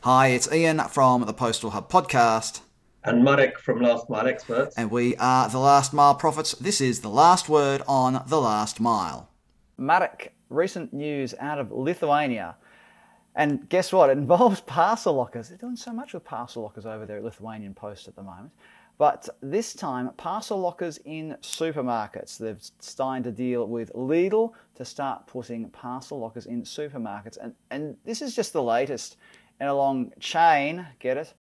Hi, it's Ian from the Postal Hub Podcast. And Marek from Last Mile Experts. And we are the Last Mile Prophets. This is the last word on the last mile. Marek, recent news out of Lithuania. And guess what? It involves parcel lockers. They're doing so much with parcel lockers over there at Lithuanian Post at the moment. But this time, parcel lockers in supermarkets. They've started to deal with Lidl to start putting parcel lockers in supermarkets. And this is just the latest in a long chain, get it?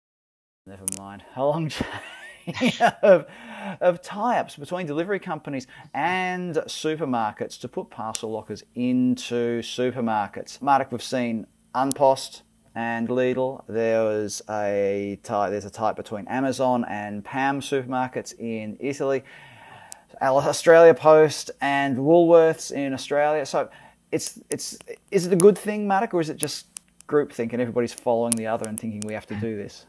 Never mind. A long chain of tie-ups between delivery companies and supermarkets to put parcel lockers into supermarkets. Marek, we've seen Unpost and Lidl. There's a tie between Amazon and PAM supermarkets in Italy. Australia Post and Woolworths in Australia. So is it a good thing, Marek, or is it just groupthink and everybody's following the other and thinking we have to do this?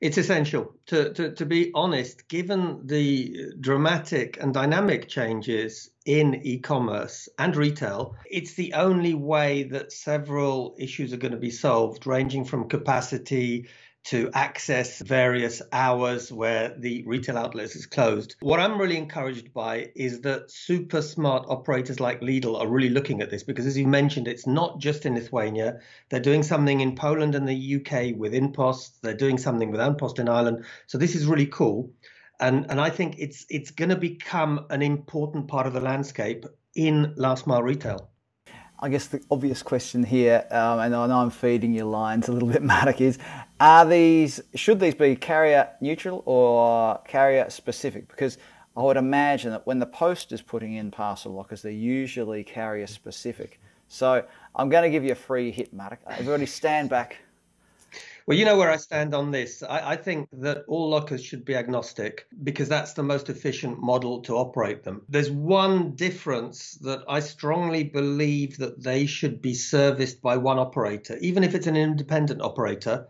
It's essential. To be honest, given the dramatic and dynamic changes in e-commerce and retail, it's the only way that several issues are going to be solved, ranging from capacity to access various hours where the retail outlet is closed. What I'm really encouraged by is that super smart operators like Lidl are really looking at this because, as you mentioned, it's not just in Lithuania. They're doing something in Poland and the UK with InPost. They're doing something with Unpost in Ireland. So this is really cool. And I think it's going to become an important part of the landscape in last mile retail. I guess the obvious question here, and I know I'm feeding your lines a little bit, Marek, is should these be carrier neutral or carrier specific? Because I would imagine that when the post is putting in parcel lockers, they're usually carrier specific. So I'm going to give you a free hit, Marek. Everybody stand back. Well, you know where I stand on this. I think that all lockers should be agnostic because that's the most efficient model to operate them. There's one difference that I strongly believe that they should be serviced by one operator, even if it's an independent operator,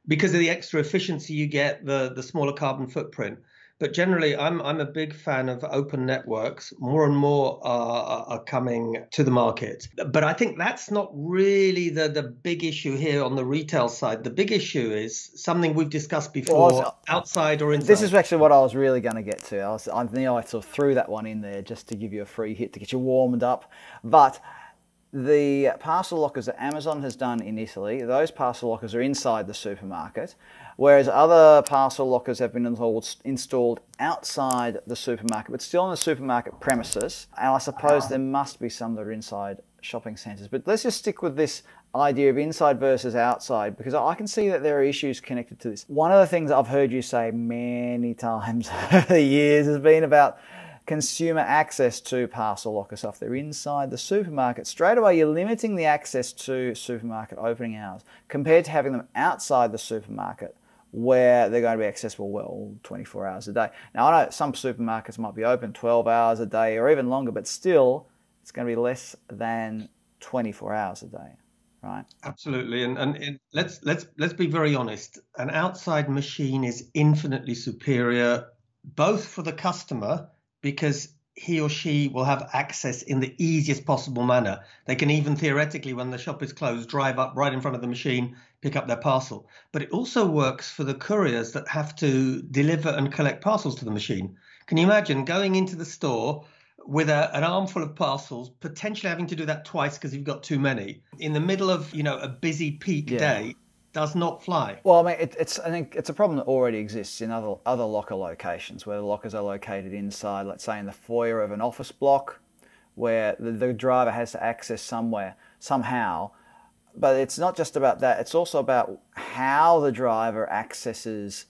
because of the extra efficiency you get, the smaller carbon footprint. But generally, I'm a big fan of open networks. More and more are coming to the market. But I think that's not really the big issue here on the retail side. The big issue is something we've discussed before, outside or inside. This is actually what I was really going to get to. I sort of threw that one in there just to give you a free hit to get you warmed up. But the parcel lockers that Amazon has done in Italy, those parcel lockers are inside the supermarket, whereas other parcel lockers have been installed outside the supermarket, but still on the supermarket premises. And I suppose there must be some that are inside shopping centres. But let's just stick with this idea of inside versus outside, because I can see that there are issues connected to this. One of the things I've heard you say many times over the years has been about consumer access to parcel lockers. So if they're inside the supermarket, straight away you're limiting the access to supermarket opening hours compared to having them outside the supermarket where they're going to be accessible, 24 hours a day. Now, I know some supermarkets might be open 12 hours a day or even longer, but still it's going to be less than 24 hours a day, right? Absolutely. And let's be very honest. An outside machine is infinitely superior, both for the customer, because he or she will have access in the easiest possible manner. They can even theoretically, when the shop is closed, drive up right in front of the machine, pick up their parcel. But it also works for the couriers that have to deliver and collect parcels to the machine. Can you imagine going into the store with an armful of parcels, potentially having to do that twice because you've got too many, in the middle of a busy peak day? Does not fly. Well, I mean, I think it's a problem that already exists in other locker locations, where the lockers are located inside, let's say in the foyer of an office block, where the driver has to access somehow. But it's not just about that. It's also about how the driver accesses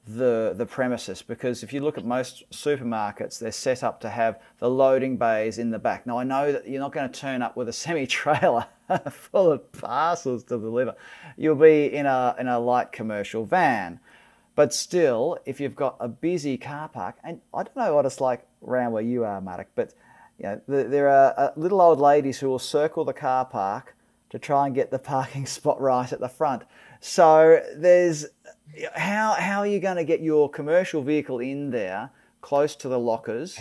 the premises, because if you look at most supermarkets, they're set up to have the loading bays in the back. Now, I know that you're not going to turn up with a semi-trailer full of parcels to deliver. You'll be in a light commercial van. But still, if you've got a busy car park, and I don't know what it's like around where you are, Marek, but there are little old ladies who will circle the car park to try and get the parking spot right at the front. So there's how are you going to get your commercial vehicle in there close to the lockers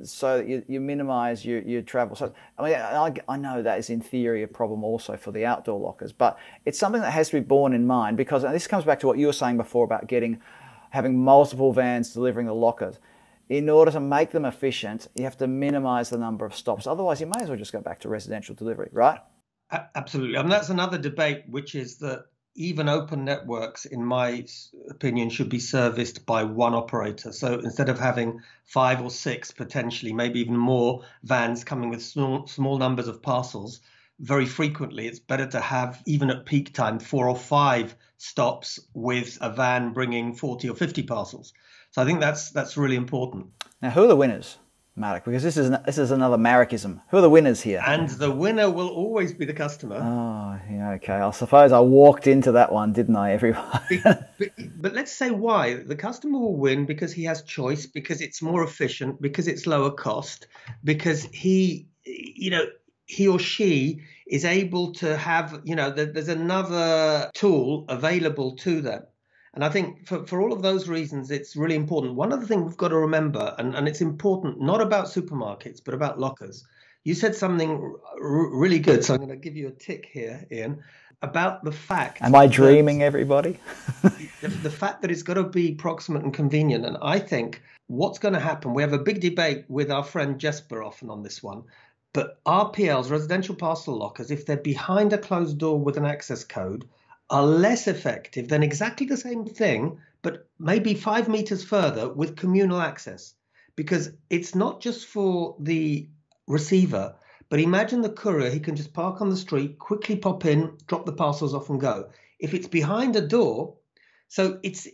so that you minimise your travel. So I mean, I know that is in theory a problem also for the outdoor lockers, but it's something that has to be borne in mind, because, and this comes back to what you were saying before about having multiple vans delivering the lockers. In order to make them efficient, you have to minimise the number of stops. Otherwise, you may as well just go back to residential delivery, right? Absolutely. I mean, that's another debate, which is that even open networks, in my opinion, should be serviced by one operator. So instead of having 5 or 6, potentially, maybe even more vans coming with small numbers of parcels, very frequently, it's better to have, even at peak time, 4 or 5 stops with a van bringing 40 or 50 parcels. So I think that's really important. Now, who are the winners, Marek? Because this is another Marekism. Who are the winners here? And the winner will always be the customer. Oh, yeah, okay. I suppose I walked into that one, didn't I, everybody? But let's say why. The customer will win because he has choice, because it's more efficient, because it's lower cost, because he or she is able to have, there's another tool available to them. And I think for all of those reasons, it's really important. One other thing we've got to remember, and it's important, not about supermarkets, but about lockers. You said something really good, so I'm going to give you a tick here, Ian, about the fact... Am I dreaming, everybody? the fact that it's got to be proximate and convenient. And I think what's going to happen, we have a big debate with our friend Jesper often on this one, but RPLs, residential parcel lockers, if they're behind a closed door with an access code, are less effective than exactly the same thing, but maybe 5 meters further with communal access. Because it's not just for the receiver, but imagine the courier, he can just park on the street, quickly pop in, drop the parcels off and go. If it's behind a door, so it's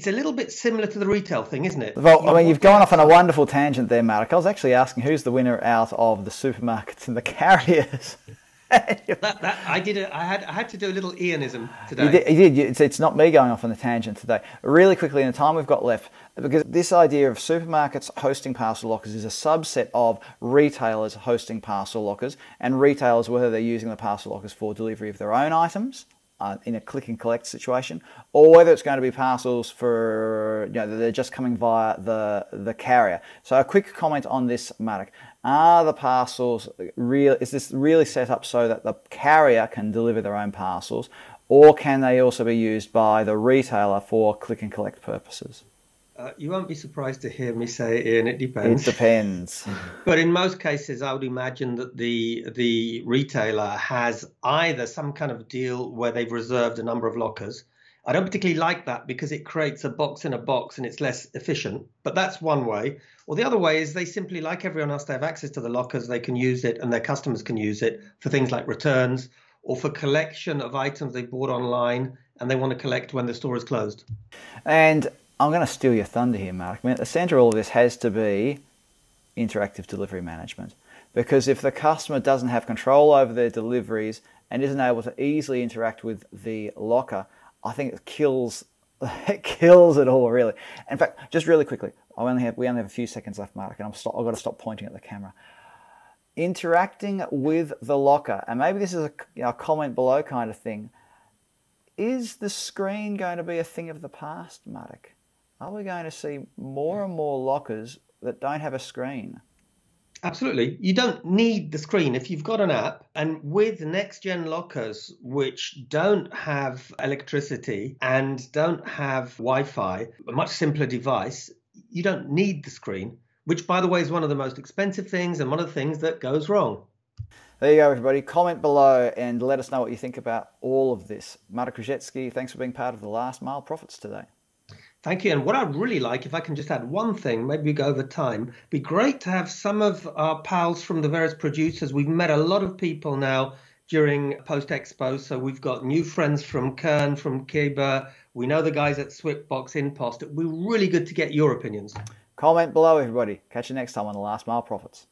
a little bit similar to the retail thing, isn't it? Well, I mean, you've gone off on a wonderful tangent there, Marek. I was actually asking who's the winner out of the supermarkets and the carriers. I had to do a little Ianism today. You did. It's not me going off on a tangent today. Really quickly, in the time we've got left, because this idea of supermarkets hosting parcel lockers is a subset of retailers hosting parcel lockers, and retailers, whether they're using the parcel lockers for delivery of their own items in a click and collect situation, or whether it's going to be parcels for, they're just coming via the carrier. So a quick comment on this, Marek. Are the parcels is this really set up so that the carrier can deliver their own parcels, or can they also be used by the retailer for click and collect purposes? You won't be surprised to hear me say, Ian, it depends. It depends. But in most cases, I would imagine that the retailer has either some kind of deal where they've reserved a number of lockers. I don't particularly like that because it creates a box in a box and it's less efficient. But that's one way. Or the other way is they simply, like everyone else, they have access to the lockers. They can use it and their customers can use it for things like returns or for collection of items they bought online and they want to collect when the store is closed. And I'm going to steal your thunder here, Mark. I mean, at the centre of all of this has to be interactive delivery management. Because if the customer doesn't have control over their deliveries and isn't able to easily interact with the locker, I think it kills it all, really. In fact, just really quickly, we only have a few seconds left, Mark, and I've got to stop pointing at the camera. Interacting with the locker, and maybe this is a comment below kind of thing. Is the screen going to be a thing of the past, Marek? Are we going to see more and more lockers that don't have a screen? Absolutely. You don't need the screen if you've got an app. And with next-gen lockers, which don't have electricity and don't have Wi-Fi, a much simpler device, you don't need the screen, which, by the way, is one of the most expensive things and one of the things that goes wrong. There you go, everybody. Comment below and let us know what you think about all of this. Marek Różycki, thanks for being part of the Last Mile Profits today. Thank you. And what I'd really like, if I can just add one thing, maybe we go over time, be great to have some of our pals from the various producers. We've met a lot of people now during Post Expo. So we've got new friends from Kerr, from Kerr. We know the guys at Swipbox in Post. It would be really good to get your opinions. Comment below, everybody. Catch you next time on the Last Mile Profits.